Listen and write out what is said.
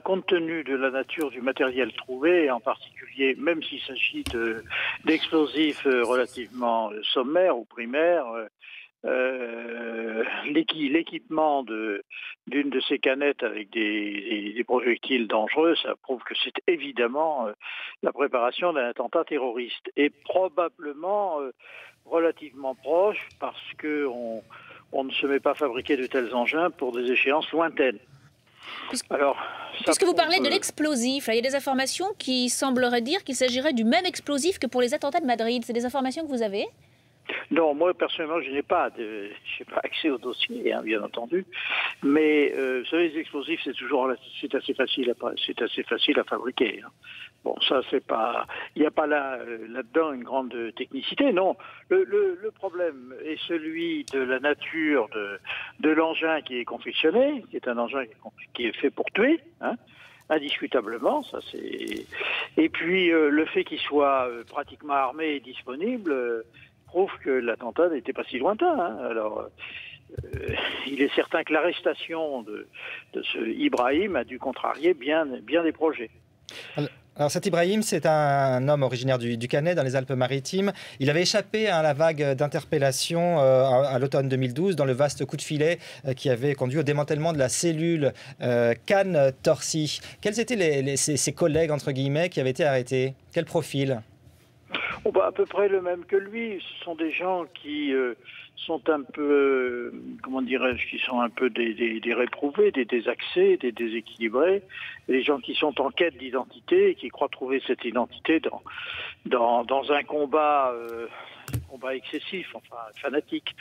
Compte tenu de la nature du matériel trouvé, en particulier, même s'il s'agit d'explosifs relativement sommaires ou primaires, l'équipement d'une de ces canettes avec des projectiles dangereux, ça prouve que c'est évidemment la préparation d'un attentat terroriste et probablement relativement proche parce qu'on ne se met pas à fabriquer de tels engins pour des échéances lointaines. Puisque, Alors, ça puisque vous parlez de prouve. l'explosif, là, il y a des informations qui sembleraient dire qu'il s'agirait du même explosif que pour les attentats de Madrid. C'est des informations que vous avez? Non, moi personnellement, je n'ai pas accès au dossier, hein, bien entendu. Mais vous savez, les explosifs, c'est assez facile à fabriquer. Hein. Bon, ça c'est pas, il n'y a pas là-dedans une grande technicité. Non, le problème est celui de la nature de l'engin qui est confectionné, qui est un engin qui est fait pour tuer. Hein. Indiscutablement, ça c'est. Et puis le fait qu'il soit pratiquement armé et disponible prouve que l'attentat n'était pas si lointain. Hein. Alors, il est certain que l'arrestation de ce Ibrahim a dû contrarier bien des projets. Alors cet Ibrahim, c'est un homme originaire du Canet, dans les Alpes-Maritimes. Il avait échappé à la vague d'interpellation à l'automne 2012 dans le vaste coup de filet qui avait conduit au démantèlement de la cellule Can Torcy. Quels étaient ses collègues, entre guillemets, qui avaient été arrêtés? Quel profil? À peu près le même que lui. Ce sont des gens qui sont un peu, comment dirais-je, qui sont un peu des réprouvés, des désaxés, des déséquilibrés, des gens qui sont en quête d'identité et qui croient trouver cette identité dans un combat excessif, enfin fanatique.